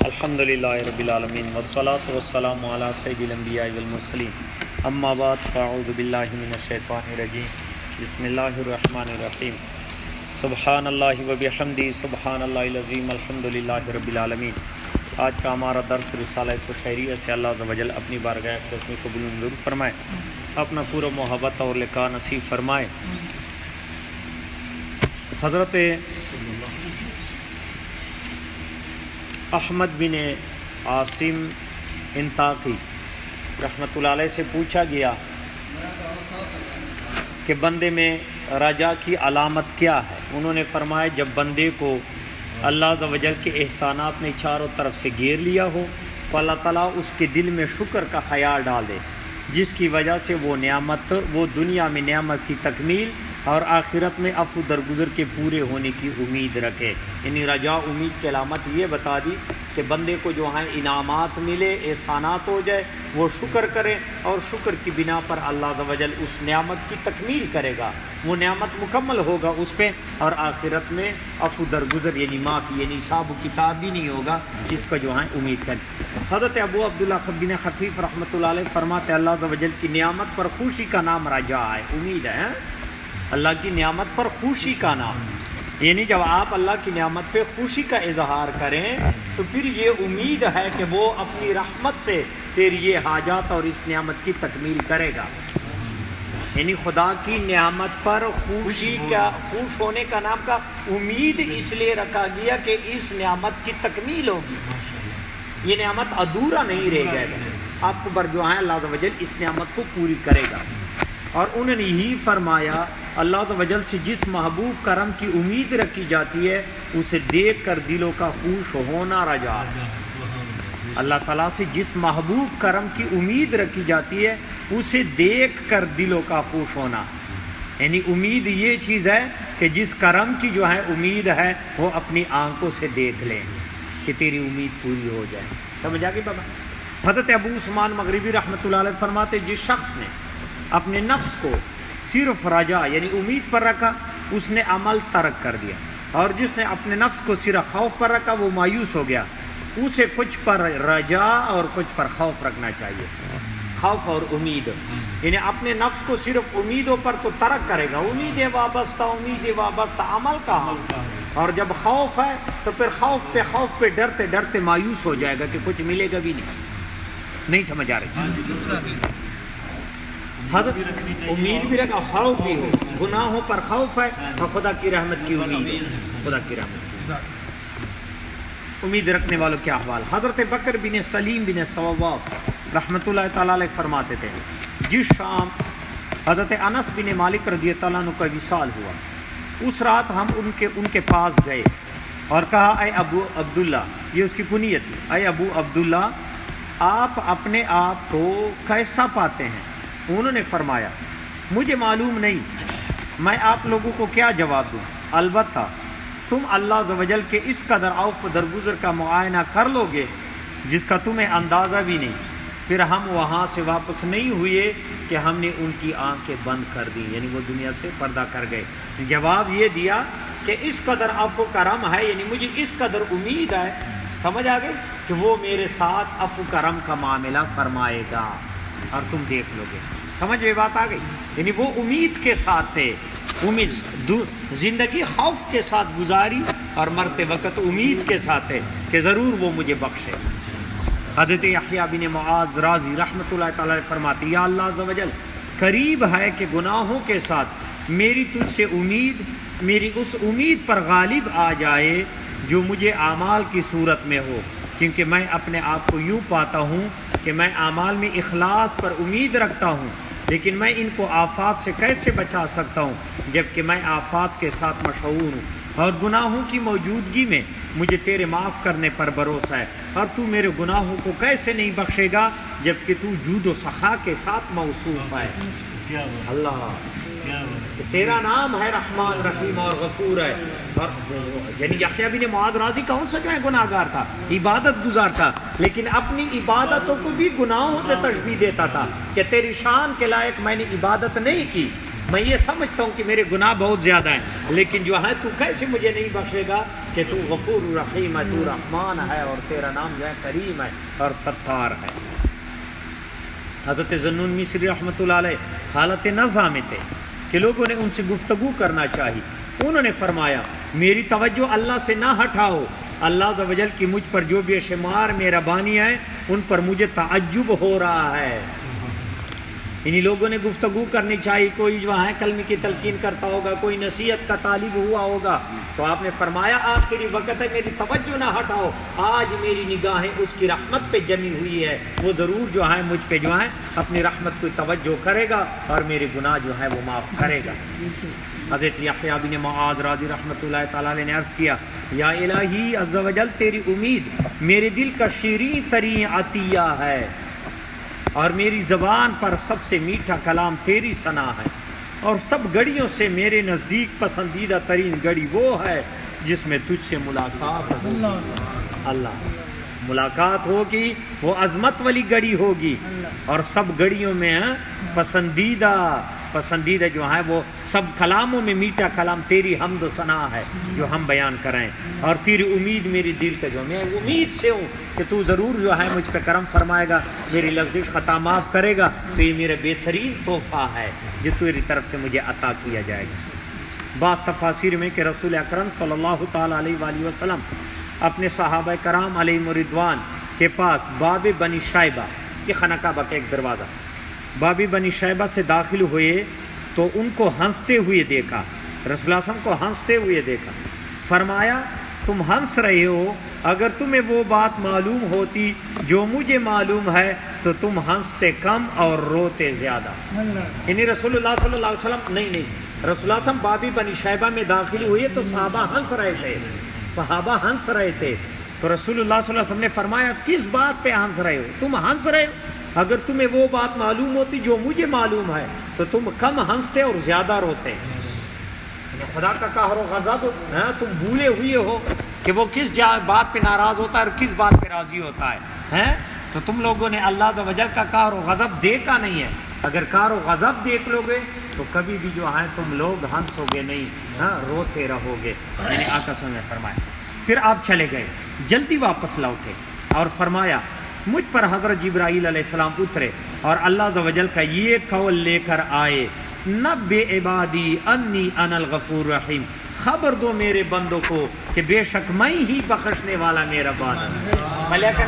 الحمدللہ رب العالمین والصلاة والسلام علی سید الانبیاء والمرسلین اما بعد فاعوذ باللہ من الشیطان الرجیم بسم اللہ الرحمن الرحیم سبحان اللہ وبحمدہ سبحان اللہ العظیم الحمدللہ رب العالمین۔ آج کا ہمارا درس رسالہ خیریہ سے اللہ عز و جل اپنی بارگاہ اقدس میں قبول منظور فرمائے، اپنا پورا محبت اور لقاء نصیب فرمائے۔ حضرت احمد بن عاصم انطاقی رحمۃ اللہ علیہ سے پوچھا گیا کہ بندے میں رجا کی علامت کیا ہے؟ انہوں نے فرمایا جب بندے کو اللہ عز و جل کے احسانات نے چاروں طرف سے گھیر لیا ہو تو اللہ تعالیٰ اس کے دل میں شکر کا خیال ڈال دے، جس کی وجہ سے وہ دنیا میں نعمت کی تکمیل اور آخرت میں عفو درگزر کے پورے ہونے کی امید رکھے۔ یعنی رجا امید کی علامت یہ بتا دی کہ بندے کو جو ہیں انعامات ملے، احسانات ہو جائے، وہ شکر کرے اور شکر کی بنا پر اللہ عز و جل اس نعمت کی تکمیل کرے گا، وہ نعمت مکمل ہوگا اس پہ، اور آخرت میں عفو درگزر یعنی معافی یعنی حساب و کتاب بھی نہیں ہوگا، اس کا جو ہے امید کریں۔ حضرت ابو عبداللہ بن خفیف رحمۃ اللہ علیہ فرماتے اللہ عز و جل کی نعمت پر خوشی کا نام رجا ہے، امید ہے۔ اللہ کی نعمت پر خوشی کا نام، یعنی جب آپ اللہ کی نعمت پہ خوشی کا اظہار کریں تو پھر یہ امید ہے کہ وہ اپنی رحمت سے تیری یہ حاجات اور اس نعمت کی تکمیل کرے گا۔ یعنی خدا کی نعمت پر خوش ہونے کا نام کا امید اس لیے رکھا گیا کہ اس نعمت کی تکمیل ہوگی، یہ نعمت ادھورا نہیں رہ جائے گا، آپ کو بر جو ہے اللہ عز و جل اس نعمت کو پوری کرے گا۔ اور انہوں نے یہی فرمایا اللہ عز و جل سے جس محبوب کرم کی امید رکھی جاتی ہے اسے دیکھ کر دلوں کا خوش ہونا رجا ہے۔ اللہ تعالیٰ سے جس محبوب کرم کی امید رکھی جاتی ہے اسے دیکھ کر دلوں کا خوش ہونا، یعنی امید یہ چیز ہے کہ جس کرم کی جو ہے امید ہے وہ اپنی آنکھوں سے دیکھ لیں کہ تیری امید پوری ہو جائے۔ سمجھ آ گئی بابا؟ حضرت ابو عثمان مغربی رحمۃ اللہ علیہ فرماتے جس شخص نے اپنے نفس کو صرف رجا یعنی امید پر رکھا اس نے عمل ترک کر دیا، اور جس نے اپنے نفس کو صرف خوف پر رکھا وہ مایوس ہو گیا۔ اسے کچھ پر رجا اور کچھ پر خوف رکھنا چاہیے، خوف اور امید، یعنی اپنے نفس کو صرف امیدوں پر تو ترک کرے گا، امید وابستہ عمل کا حال، اور جب خوف ہے تو پھر خوف پہ ڈرتے ڈرتے مایوس ہو جائے گا کہ کچھ ملے گا بھی نہیں سمجھ آ رہی؟ حضرت امید بھی رکھا، خوف بھی ہو، گناہوں پر خوف ہے اور خدا کی رحمت کی امید ہے، خدا کی رحمت کی امید رکھنے والوں کے احوال۔ حضرت بکر بن سلیم بن ثواب رحمۃ اللہ تعالیٰ علیہ فرماتے تھے جس شام حضرت انس بن مالک رضی اللہ عنہ کا وصال ہوا، اس رات ہم ان کے پاس گئے اور کہا اے ابو عبداللہ، یہ اس کی کنیت تھی، اے ابو عبداللہ آپ اپنے آپ کو کیسا پاتے ہیں؟ انہوں نے فرمایا مجھے معلوم نہیں، میں آپ لوگوں کو کیا جواب دوں، البتہ تم اللہ عز و جل کے اس قدر عفو درگزر کا معائنہ کر لو گے جس کا تمہیں اندازہ بھی نہیں۔ پھر ہم وہاں سے واپس نہیں ہوئے کہ ہم نے ان کی آنکھیں بند کر دی، یعنی وہ دنیا سے پردہ کر گئے۔ جواب یہ دیا کہ اس قدر عفو کرم ہے، یعنی مجھے اس قدر امید ہے، سمجھ آ گئے، کہ وہ میرے ساتھ عفو کرم کا معاملہ فرمائے گا اور تم دیکھ لو گے۔ سمجھ میں بات آ گئی؟ یعنی وہ امید کے ساتھ تھے، زندگی خوف کے ساتھ گزاری اور مرتے وقت امید کے ساتھ ہے کہ ضرور وہ مجھے بخشے۔ حضرت یحییٰ بن معاذ رازی رحمۃ اللہ تعالیٰ فرماتے یا اللہ عز و جل قریب ہے کہ گناہوں کے ساتھ میری تجھ سے امید میری اس امید پر غالب آ جائے جو مجھے اعمال کی صورت میں ہو، کیونکہ میں اپنے آپ کو یوں پاتا ہوں کہ میں اعمال میں اخلاص پر امید رکھتا ہوں، لیکن میں ان کو آفات سے کیسے بچا سکتا ہوں جبکہ میں آفات کے ساتھ مشہور ہوں، اور گناہوں کی موجودگی میں مجھے تیرے معاف کرنے پر بھروسہ ہے، اور تو میرے گناہوں کو کیسے نہیں بخشے گا جبکہ تو جود و سخا کے ساتھ موصوف ہے۔ اللہ تیرا نام ہے رحمان رحیم اور غفور ہے۔ اور یعنی یحییٰ بن معاذ رازی کون سا جو ہے گناہ گار تھا، عبادت گزار تھا، لیکن اپنی عبادتوں کو بھی گناہوں سے تشبیہ دیتا تھا کہ تیری شان کے لائق میں نے عبادت نہیں کی، میں یہ سمجھتا ہوں کہ میرے گناہ بہت زیادہ ہیں، لیکن جو ہے تو کیسے مجھے نہیں بخشے گا کہ تو غفور رحیم ہے، تو رحمان ہے، اور تیرا نام جو ہے کریم ہے اور ستار ہے۔ حضرت ذوالنون مصری رحمۃ اللہ علیہ حالت نزع میں تھے کہ لوگوں نے ان سے گفتگو کرنا چاہی، انہوں نے فرمایا میری توجہ اللہ سے نہ ہٹاؤ، اللہ عز و جل کی مجھ پر جو بے شمار مہربانی ہے ان پر مجھے تعجب ہو رہا ہے۔ انہی لوگوں نے گفتگو کرنی چاہیے، کوئی جو ہے کلمے کی تلقین کرتا ہوگا، کوئی نصیحت کا طالب ہوا ہوگا، تو آپ نے فرمایا آخری وقت ہے، میری توجہ نہ ہٹاؤ، آج میری نگاہیں اس کی رحمت پہ جمی ہوئی ہے، وہ ضرور جو ہے مجھ پہ جو ہے اپنی رحمت کو توجہ کرے گا اور میرے گناہ جو ہے وہ معاف کرے گا۔ حضرت یحییٰ بن معاذ رضی رحمۃ اللہ تعالیٰ علیہ نے عرض کیا یا الہی عز و جل تیری امید میرے دل کا شیریں ترین عطیہ ہے، اور میری زبان پر سب سے میٹھا کلام تیری ثنا ہے، اور سب گھڑیوں سے میرے نزدیک پسندیدہ ترین گھڑی وہ ہے جس میں تجھ سے ملاقات ہوگی۔ اللہ ملاقات ہوگی، وہ عظمت والی گھڑی ہوگی، اور سب گھڑیوں میں پسندیدہ جو ہے وہ سب کلاموں میں میٹھا کلام تیری حمد و ثنا ہے جو ہم بیان کریں، اور تیری امید میری دل کا جو میں امید سے ہوں کہ تو ضرور جو ہے مجھ پہ کرم فرمائے گا، میری لفظش خطا معاف کرے گا، تو یہ میرا بہترین تحفہ ہے جو تیری طرف سے مجھے عطا کیا جائے گا۔ بعض تفاسیر میں کہ رسول اکرم صلی اللہ تعالیٰ علیہ وآلہ وسلم اپنے صحابہ کرام علیہم رضوان کے پاس باب بنی شیبہ، یہ خانہ کعبہ کا ایک دروازہ، باب بنی شیبہ سے داخل ہوئے تو ان کو ہنستے ہوئے دیکھا، رسول اللہ صلی اللہ علیہ وسلم کو ہنستے ہوئے دیکھا، فرمایا تم ہنس رہے ہو، اگر تمہیں وہ بات معلوم ہوتی جو مجھے معلوم ہے تو تم ہنستے کم اور روتے زیادہ۔ یعنی رسول اللہ صلی اللہ علیہ وسلم نہیں رسول اللہ صلی اللہ علیہ وسلم بابی بنی شیبہ میں داخل ہوئے تو صحابہ ہنس رہے تھے، تو رسول اللہ صلی اللہ علیہ وسلم نے فرمایا کس بات پہ ہنس رہے ہو؟ تم ہنس رہے ہو، اگر تمہیں وہ بات معلوم ہوتی جو مجھے معلوم ہے تو تم کم ہنستے اور زیادہ روتے۔ خدا کا قہر و غضب تم بھولے ہوئے ہو کہ وہ کس بات پہ ناراض ہوتا ہے اور کس بات پہ راضی ہوتا ہے، تو تم لوگوں نے اللہ عز و جل کا قہر و غضب دیکھا نہیں ہے، اگر قہر و غضب دیکھ لو گے تو کبھی بھی جو ہے تم لوگ ہنسو گے نہیں، روتے رہو گے۔ یعنی آقا صلی اللہ علیہ وسلم نے فرمایا، پھر آپ چلے گئے، جلدی واپس لوٹے اور فرمایا مجھ پر حضرت جبرائیل علیہ السلام اترے اور اللہ عز و جل کا یہ قول لے کر آئے نبئ عبادی انی انا الغفور الرحیم، خبر دو میرے بندوں کو کہ بے شک میں ہی بخشنے والا میرا بان۔ ملائکہ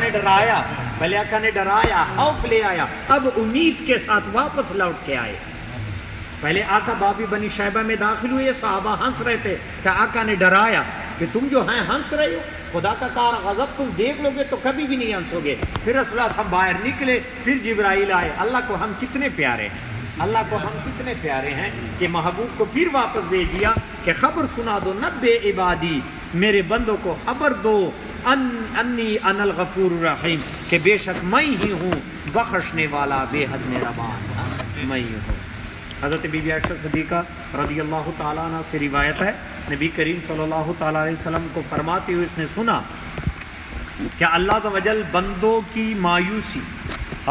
نے ڈرایا، خوف لے آیا، اب امید کے ساتھ واپس لوٹ کے آئے۔ پہلے آقا بابی بنی شیبہ میں داخل ہوئے، صحابہ ہنس رہے تھے کہ آقا نے ڈرایا کہ تم جو ہیں ہنس رہے ہو، خدا کا قہر غضب تم دیکھ لو گے تو کبھی بھی نہیں ہنسو گے۔ پھر رسول اللہ سب باہر نکلے، پھر جبرائیل آئے۔ اللہ کو ہم کتنے پیارے ہیں، اللہ کو ہم کتنے پیارے ہیں کہ محبوب کو پھر واپس بھیج دیا کہ خبر سنا دو نبئ عبادی، میرے بندوں کو خبر دو انی انا الغفور الرحیم، کہ بے شک میں ہی ہوں بخشنے والا بے حد مہربان، میں ہی ہوں۔ حضرت بی بی عائشہ صدیقہ رضی اللہ تعالیٰ عنہ سے روایت ہے، نبی کریم صلی اللہ تعالیٰ علیہ وسلم کو فرماتے ہوئے اس نے سنا کہ اللہ عز و جل بندوں کی مایوسی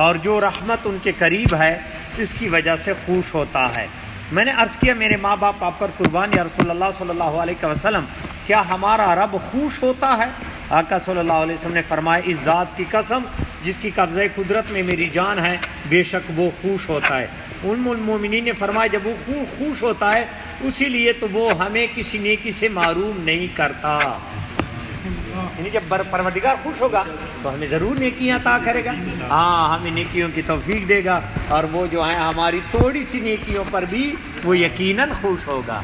اور جو رحمت ان کے قریب ہے اس کی وجہ سے خوش ہوتا ہے۔ میں نے عرض کیا میرے ماں باپ آپ پر قربان یا رسول اللہ صلی اللہ علیہ وسلم، کیا ہمارا رب خوش ہوتا ہے؟ آقا صلی اللہ علیہ وسلم نے فرمایا اس ذات کی قسم جس کی قبضہ قدرت میں میری جان ہے، بے شک وہ خوش ہوتا ہے۔ ام المومنین نے فرمایا جب وہ خوش ہوتا ہے اسی لیے تو وہ ہمیں کسی نیکی سے محروم نہیں کرتا، یعنی جب پروردگار خوش ہوگا تو ہمیں ضرور نیکیاں عطا کرے گا، ہمیں نیکیوں کی توفیق دے گا، اور وہ جو ہے ہماری تھوڑی سی نیکیوں پر بھی وہ یقیناً خوش ہوگا،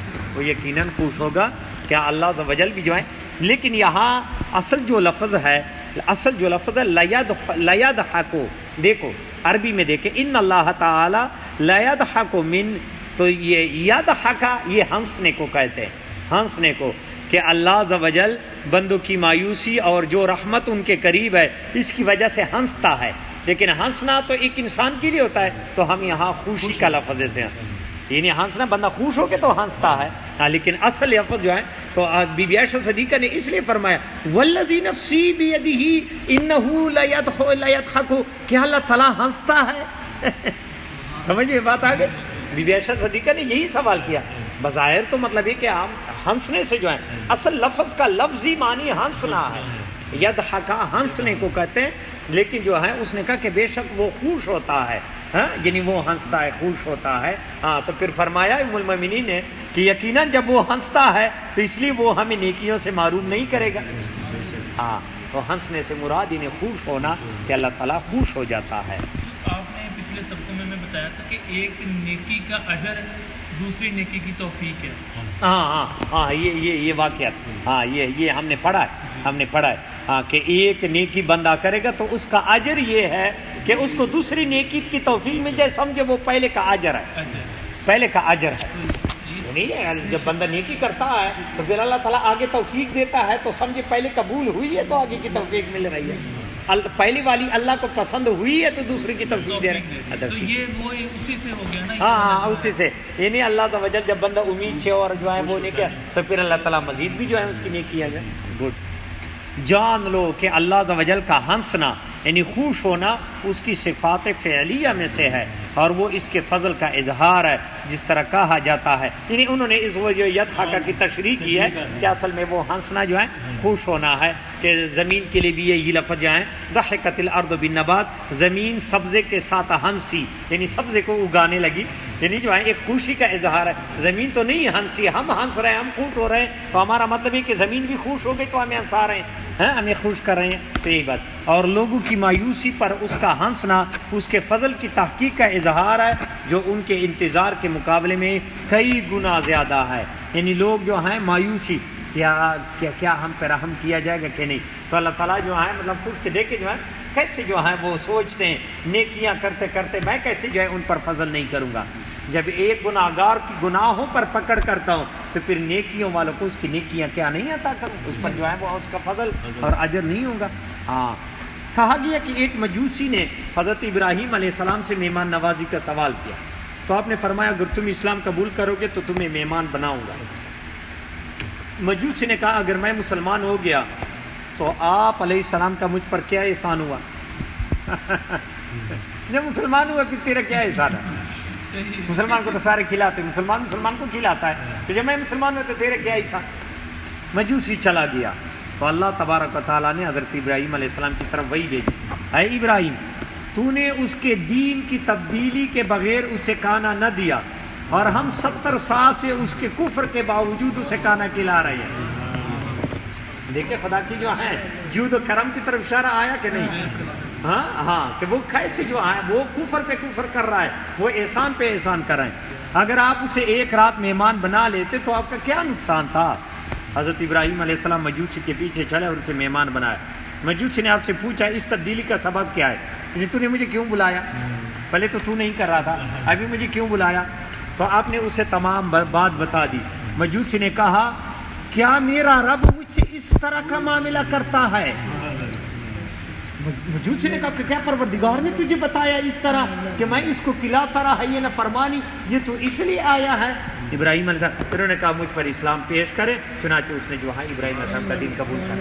کیا اللہ عز و جل بھی جو ہے۔ لیکن یہاں اصل جو لفظ ہے لیضحک، دیکھو عربی میں دیکھیں ان اللہ تعالی لیضحک من، تو یہ یضحک یہ ہنسنے کو کہتے ہیں، ہنسنے کو، کہ اللہ عز و جل بندوں کی مایوسی اور جو رحمت ان کے قریب ہے اس کی وجہ سے ہنستا ہے، لیکن ہنسنا تو ایک انسان کے لیے ہوتا ہے، تو ہم یہاں خوشی کا لفظ دیتے ہیں، یعنی ہنسنا بندہ خوش ہو کے تو ہنستا ہے، لیکن اصل لفظ جو ہے تو بی بی عائشہ صدیقہ نے اس لیے فرمایا والذی نفسی بیدہ انہ لیضحک، کہ اللہ تعالیٰ ہنستا ہے۔ سمجھے بات آگے، بی بی عائشہ صدیقہ نے یہی سوال کیا. بظاہر تو مطلب یہ کہ ہنسنے سے جو ہے اصل لفظ کا لفظی معنی ہنسنا ہے. یضحکا ہنسنے کو کہتے ہیں، لیکن جو ہے اس نے کہا کہ بے شک وہ خوش ہوتا ہے، ہاں یعنی وہ ہنستا ہے، خوش ہوتا ہے. ہاں تو پھر فرمایا ام المؤمنین نے کہ یقیناً جب وہ ہنستا ہے تو اس لیے وہ ہمیں نیکیوں سے محروم نہیں کرے گا. ہاں تو ہنسنے سے مراد انہیں خوش ہونا کہ اللہ تعالیٰ خوش ہو جاتا ہے. آپ نے پچھلے سبق میں بتایا تھا کہ ایک نیکی کا اجر دوسری نیکی کی توفیق ہے. ہاں یہ واقعات، ہاں یہ ہم نے پڑھا ہے ہاں کہ ایک نیکی بندہ کرے گا تو اس کا اجر یہ ہے کہ اس کو دوسری نیکی کی توفیق مل جائے. سمجھے وہ پہلے کا اجر ہے، پہلے کا اجر ہے. نہیں جب بندہ نیکی کرتا ہے تو پھر اللہ تعالیٰ آگے توفیق دیتا ہے، تو سمجھے پہلے قبول ہوئی ہے تو آگے کی توفیق مل رہی ہے. پہلی والی اللہ کو پسند ہوئی ہے تو دوسری کی توفیق دے رہے ہیں. تو یہ وہ اسی سے ہو گیا نا. ہاں اسی سے، یعنی اللہ تعالیٰ جب بندہ امید سے اور جو ہے وہ نہیں کیا تو پھر اللہ تعالیٰ مزید بھی جو ہے اس کی نیکی ہے. گڈ. جان لو کہ اللہ عز و جل کا ہنسنا یعنی خوش ہونا اس کی صفات فعلیہ میں سے ہے، اور وہ اس کے فضل کا اظہار ہے جس طرح کہا جاتا ہے. یعنی انہوں نے اس وجہ یضحک کی تشریح کی ہے کہ اصل میں وہ ہنسنا جو ہے خوش ہونا ہے، کہ زمین کے لیے بھی یہی لفظ جو ہے ضحکت الارض بالنبات، زمین سبزے کے ساتھ ہنسی یعنی سبزے کو اگانے لگی، یعنی جو ہے ایک خوشی کا اظہار ہے. زمین تو نہیں ہنسی، ہم ہنس رہے ہیں، ہم خوش ہو رہے ہیں، تو ہمارا مطلب ہے کہ زمین بھی خوش ہو گئی تو ہمیں ہنسا رہے ہیں، ہمیں خوش کر رہے ہیں. تو یہی بات. اور لوگوں کی مایوسی پر اس کا ہنسنا اس کے فضل کی تحقیق کا اظہار ہے جو ان کے انتظار کے مقابلے میں کئی گنا زیادہ ہے. یعنی لوگ جو ہیں مایوسی کیا ہم پہ رحم کیا جائے گا کہ نہیں، تو اللہ تعالیٰ جو ہے مطلب خوش کے دیکھ کے جو ہے کیسے جو ہے وہ سوچتے ہیں نیکیاں کرتے کرتے میں کیسے جو ہے ان پر فضل نہیں کروں گا. جب ایک گناہ گار کی گناہوں پر پکڑ کرتا ہوں تو پھر نیکیوں والوں کو اس کی نیکیاں کیا نہیں عطا کروں، اس پر جو ہے وہ اس کا فضل اور اجر نہیں ہوگا. ہاں کہا گیا کہ ایک مجوسی نے حضرت ابراہیم علیہ السلام سے مہمان نوازی کا سوال کیا، تو آپ نے فرمایا اگر تم اسلام قبول کرو گے تو تمہیں مہمان بناؤں گا. مجوسی نے کہا اگر میں مسلمان ہو گیا تو آپ علیہ السلام کا مجھ پر کیا احسان ہوا؟ جب مسلمان ہوا پھر تیرا کیا احسان ہے؟ مسلمان کو تو سارے کھلاتے، مسلمان کو کھلاتا ہے، تو جب میں مسلمان ہوں تو تیرے کیا احسان؟ مجوسی چلا گیا تو اللہ تبارک و تعالیٰ نے حضرت ابراہیم علیہ السلام کی طرف وہی بھیجی، اے ابراہیم تو نے اس کے دین کی تبدیلی کے بغیر اسے کھانا نہ دیا، اور ہم 70 سال سے اس کے کفر کے باوجود اسے کھانا کھلا رہے ہیں. دیکھیں خدا کی جو ہے جود و کرم کی طرف اشارہ آیا کہ نہیں؟ ہاں کہ وہ کیسے جو ہے وہ کفر پہ کفر کر رہا ہے، وہ احسان پہ احسان کر رہے ہیں. اگر آپ اسے ایک رات مہمان بنا لیتے تو آپ کا کیا نقصان تھا؟ حضرت ابراہیم علیہ السلام مجوسی کے پیچھے چلے اور اسے مہمان بنایا. مجوسی نے آپ سے پوچھا اس تبدیلی کا سبب کیا ہے؟ یعنی تو نے مجھے کیوں بلایا؟ پہلے تو نہیں کر رہا تھا، ابھی مجھے کیوں بلایا؟ تو آپ نے اسے تمام بات بتا دی. مجوسی نے کہا کیا میرا رب مجھ سے اس طرح کا معاملہ کرتا ہے؟ مجوسی نے کہا کہ کیا پروردگار نے تجھے بتایا اس طرح کہ میں اس کو کھلاتا رہا ہے، یہ نہ فرمانی، یہ تو اس لیے آیا ہے؟ ابراہیم علیہ السلام پھر انہوں نے کہا مجھ پر اسلام پیش کرے، چنانچہ اس نے جو ہے ابراہیم علیہ السلام کا دین قبول کیا.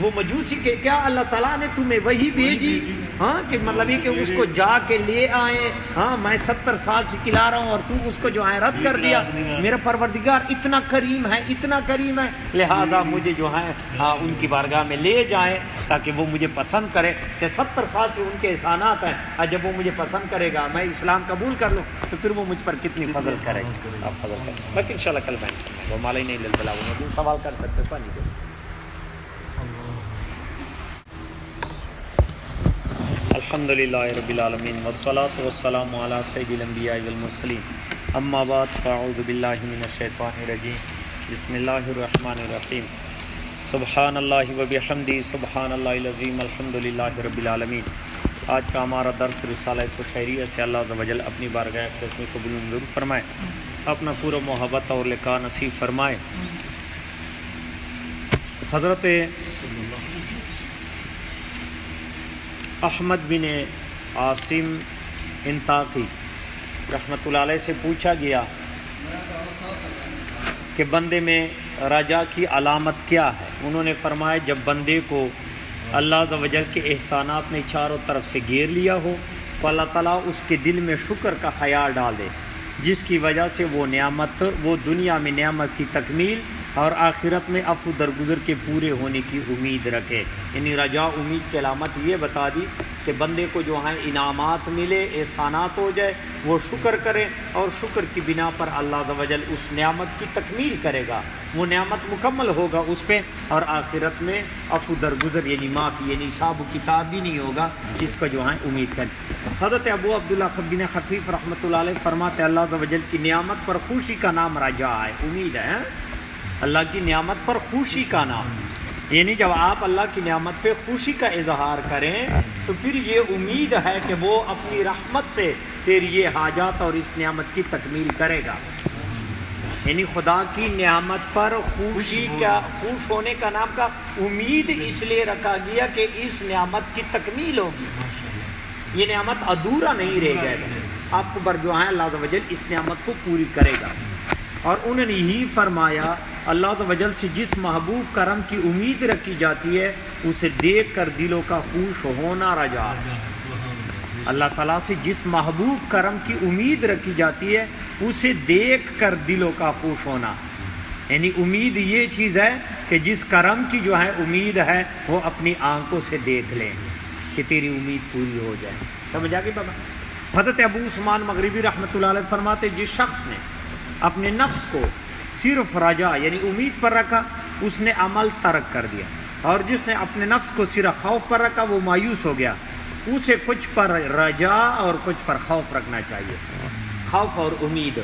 وہ مجوسی کے کیا اللہ تعالیٰ نے تمہیں وہی بھیجی، ہاں کہ مطلب یہ کہ اس کو جا کے لے آئے، ہاں میں 70 سال سے کھلا رہا ہوں اور تو اس کو جو ہے رد کر دیا. میرا پروردگار اتنا کریم ہے، اتنا کریم ہے، لہٰذا مجھے جو ہے ان کی بارگاہ میں لے جائیں تاکہ وہ مجھے پسند کرے کہ 70 سال سے ان کے احسانات ہیں، اور جب وہ مجھے پسند کرے گا میں اسلام قبول کر لوں تو پھر وہ مجھ پر کتنی فضل کرے گا. آپ فضل کریں باقی انشاءاللہ کل میں وہ مالا ہی نہیں للبلا وہ سوال کر سکتے پانی دے. الحمدللہ رب العالمین والصلاة والسلام علی سید الانبیاء والمرسلین اما بعد فاعوذ باللہ من الشیطان الرجیم بسم اللہ الرحمن الرحیم سبحان اللہ وبحمدہ سبحان اللہ العظیم الحمدللہ رب العالمین. آج کا ہمارا درس رسالہ قشیریہ سے اللہ عز و جل اپنی بارگاہ اقدس میں قبول منظور فرمائے، اپنا پورا محبت اور لقاء نصیب فرمائے. حضرت احمد بن عاصم انطاقی رحمۃ اللہ علیہ سے پوچھا گیا کہ بندے میں رجا کی علامت کیا ہے؟ انہوں نے فرمایا جب بندے کو اللہ عز و جل کے احسانات نے چاروں طرف سے گھیر لیا ہو، تو اللہ تعالیٰ اس کے دل میں شکر کا خیال ڈال دے، جس کی وجہ سے وہ دنیا میں نعمت کی تکمیل اور آخرت میں عفو درگزر کے پورے ہونے کی امید رکھے۔ یعنی رجا امید کی علامت یہ بتا دی کہ بندے کو جو ہیں انعامات ملے، احسانات ہو جائے، وہ شکر کرے اور شکر کی بنا پر اللہ عز و جل اس نعمت کی تکمیل کرے گا، وہ نعمت مکمل ہوگا اس پہ، اور آخرت میں عفو درگزر یعنی معافی یعنی حساب و کتاب بھی نہیں ہوگا، جس کا جو ہے امید کریں۔ حضرت ابو عبداللہ بن خفیف رحمۃ اللہ علیہ فرماتے ہیں اللہ عز و جل کی نعمت پر خوشی کا نام رجا ہے، امید ہے۔ اللہ کی نعمت پر خوشی کا نام، یعنی جب آپ اللہ کی نعمت پہ خوشی کا اظہار کریں تو پھر یہ امید ہے کہ وہ اپنی رحمت سے پھر یہ حاجات اور اس نعمت کی تکمیل کرے گا۔ یعنی خدا کی نعمت پر خوش ہونے کا نام کا امید اس لیے رکھا گیا کہ اس نعمت کی تکمیل ہوگی، یہ نعمت ادھورا نہیں رہ جائے گا، آپ کو جو ہے اللہ عز و جل اس نعمت کو پوری کرے گا۔ اور انہوں نے یہی فرمایا اللہ عز و جل سے جس محبوب کرم کی امید رکھی جاتی ہے اسے دیکھ کر دلوں کا خوش ہونا رجا ہے۔ اللہ تعالیٰ سے جس محبوب کرم کی امید رکھی جاتی ہے اسے دیکھ کر دلوں کا خوش ہونا، یعنی امید یہ چیز ہے کہ جس کرم کی جو ہے امید ہے وہ اپنی آنکھوں سے دیکھ لیں کہ تیری امید پوری ہو جائے۔ سمجھ آ گئی بابا؟ حضرت ابو عثمان مغربی رحمۃ اللہ علیہ فرماتے جس شخص نے اپنے نفس کو صرف رجا یعنی امید پر رکھا اس نے عمل ترک کر دیا، اور جس نے اپنے نفس کو صرف خوف پر رکھا وہ مایوس ہو گیا۔ اسے کچھ پر رجا اور کچھ پر خوف رکھنا چاہیے، خوف اور امید،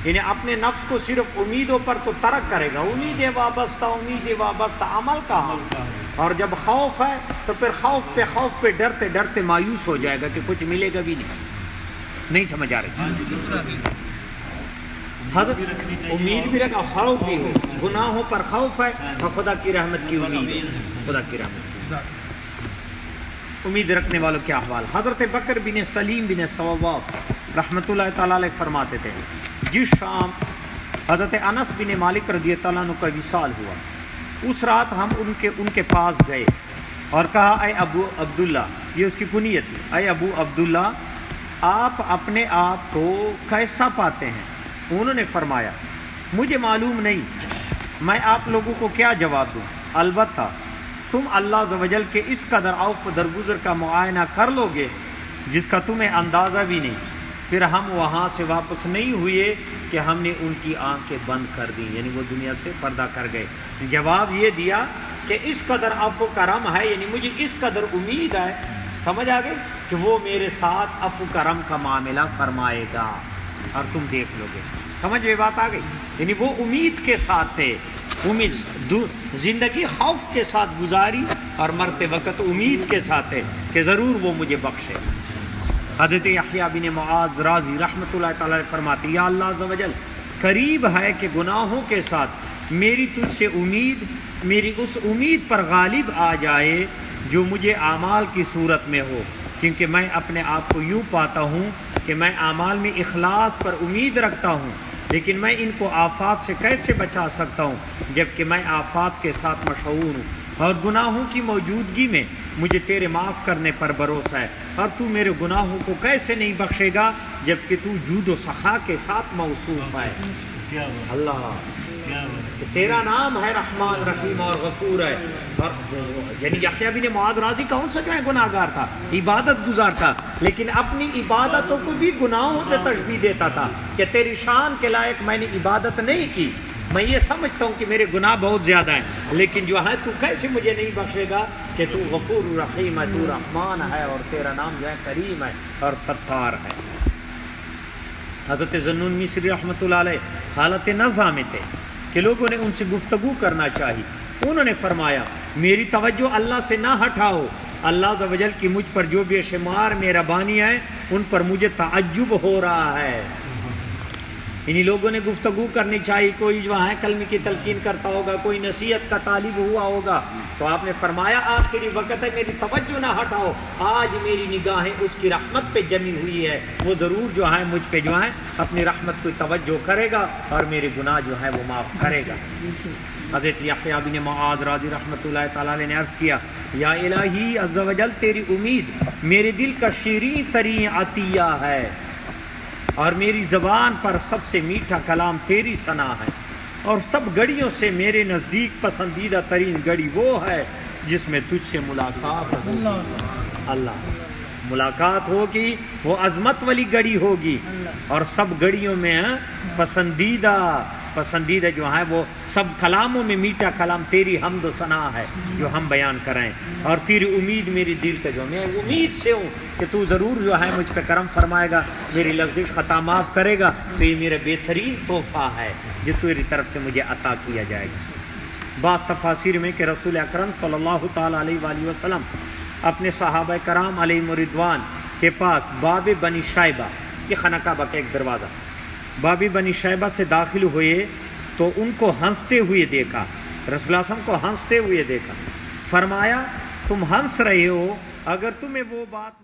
یعنی اپنے نفس کو صرف امیدوں پر تو ترک کرے گا، امید وابستہ عمل کہاں، اور جب خوف ہے تو پھر خوف پہ ڈرتے ڈرتے مایوس ہو جائے گا کہ کچھ ملے گا بھی نہیں سمجھ آ رہی؟ حضرت امید بھی رکھا، خوف بھی ہو، گناہوں پر خوف ہے اور خدا کی رحمت کی امید ہے، خدا کی رحمت امید رکھنے والوں کے احوال۔ حضرت بکر بن سلیم بن ثواب رحمۃ اللہ تعالیٰ علیہ فرماتے تھے جس شام حضرت انس بن مالک رضی اللہ عنہ کا وصال ہوا، اس رات ہم ان کے پاس گئے اور کہا اے ابو عبداللہ، یہ اس کی کنیت تھی، اے ابو عبداللہ آپ اپنے آپ کو کیسا پاتے ہیں؟ انہوں نے فرمایا مجھے معلوم نہیں، میں آپ لوگوں کو کیا جواب دوں، البتہ تم اللہ عز و جل کے اس قدر عفو درگزر کا معائنہ کر لو گے جس کا تمہیں اندازہ بھی نہیں۔ پھر ہم وہاں سے واپس نہیں ہوئے کہ ہم نے ان کی آنکھیں بند کر دی، یعنی وہ دنیا سے پردہ کر گئے۔ جواب یہ دیا کہ اس قدر عفو کرم ہے، یعنی مجھے اس قدر امید ہے، سمجھ آ گئی کہ وہ میرے ساتھ عفو کرم کا معاملہ فرمائے گا اور تم دیکھ لو گے۔ سمجھ میں بات آ گئی؟ یعنی وہ امید کے ساتھ تھے، امید زندگی خوف کے ساتھ گزاری اور مرتے وقت امید کے ساتھ ہے کہ ضرور وہ مجھے بخشے۔ حضرت یحییٰ بن معاذ رازی رحمۃ اللہ تعالیٰ فرماتے یا اللہ عز و جل قریب ہے کہ گناہوں کے ساتھ میری تجھ سے امید میری اس امید پر غالب آ جائے جو مجھے اعمال کی صورت میں ہو، کیونکہ میں اپنے آپ کو یوں پاتا ہوں کہ میں اعمال میں اخلاص پر امید رکھتا ہوں، لیکن میں ان کو آفات سے کیسے بچا سکتا ہوں جبکہ میں آفات کے ساتھ مشہور ہوں، اور گناہوں کی موجودگی میں مجھے تیرے معاف کرنے پر بھروسہ ہے، اور تو میرے گناہوں کو کیسے نہیں بخشے گا جبکہ تو جود و سخا کے ساتھ موصوف ہے۔ اللہ کہ تیرا نام ہے رحمان رحیم اور غفور ہے۔ اور یعنی یحییٰ بن معاذ راضی کون سا جو ہے گناہ گار تھا، عبادت گزار تھا، لیکن اپنی عبادتوں کو بھی گناہوں سے تشبیہ دیتا تھا کہ تیری شان کے لائق میں نے عبادت نہیں کی، میں یہ سمجھتا ہوں کہ میرے گناہ بہت زیادہ ہیں، لیکن جو ہے تو کیسے مجھے نہیں بخشے گا کہ تو غفور رحیم ہے، تو رحمان ہے، اور تیرا نام جو ہے کریم ہے اور ستار ہے۔ حضرت ذنون مصری رحمۃ اللہ علیہ حالت نزع میں تھے کہ لوگوں نے ان سے گفتگو کرنا چاہی، انہوں نے فرمایا میری توجہ اللہ سے نہ ہٹاؤ، اللہ عز و جل کی مجھ پر جو بے شمار مہربانی ہے ان پر مجھے تعجب ہو رہا ہے۔ انہی لوگوں نے گفتگو کرنی چاہیے، کوئی جو ہے کلمے کی تلقین کرتا ہوگا، کوئی نصیحت کا طالب ہوا ہوگا، تو آپ نے فرمایا آخری وقت ہے میری توجہ نہ ہٹاؤ، آج میری نگاہیں اس کی رحمت پہ جمی ہوئی ہے، وہ ضرور جو ہے مجھ پہ جو ہے اپنی رحمت کو توجہ کرے گا اور میرے گناہ جو ہے وہ معاف کرے گا۔ حضرت یحییٰ بن معاذ رضی رحمۃ اللہ تعالیٰ علیہ نے عرض کیا یا الہی عز و جل تیری امید میرے دل کا شیریں ترین عطیہ ہے، اور میری زبان پر سب سے میٹھا کلام تیری ثنا ہے، اور سب گھڑیوں سے میرے نزدیک پسندیدہ ترین گھڑی وہ ہے جس میں تجھ سے ملاقات ہوگی۔ اللہ ملاقات ہوگی، وہ عظمت والی گھڑی ہوگی، اور سب گھڑیوں میں پسندیدہ جو ہے وہ سب کلاموں میں میٹھا کلام تیری حمد و ثنا ہے جو ہم بیان کریں، اور تیری امید میری دل کا جو میں امید سے ہوں کہ تو ضرور جو ہے مجھ پہ کرم فرمائے گا، میری لغزش خطا معاف کرے گا، تو یہ میرا بہترین تحفہ ہے جو تیری طرف سے مجھے عطا کیا جائے گا۔ بعض تفاسیر میں کہ رسول اکرم صلی اللہ تعالیٰ علیہ وآلہ وسلم اپنے صحابہ کرام علیہ رضوان کے پاس باب بنی شیبہ، یہ خانہ کعبہ کا ایک دروازہ، باب بنی شیبہ سے داخل ہوئے تو ان کو ہنستے ہوئے دیکھا، رسول اللہ صلی اللہ علیہ وسلم کو ہنستے ہوئے دیکھا، فرمایا تم ہنس رہے ہو، اگر تمہیں وہ بات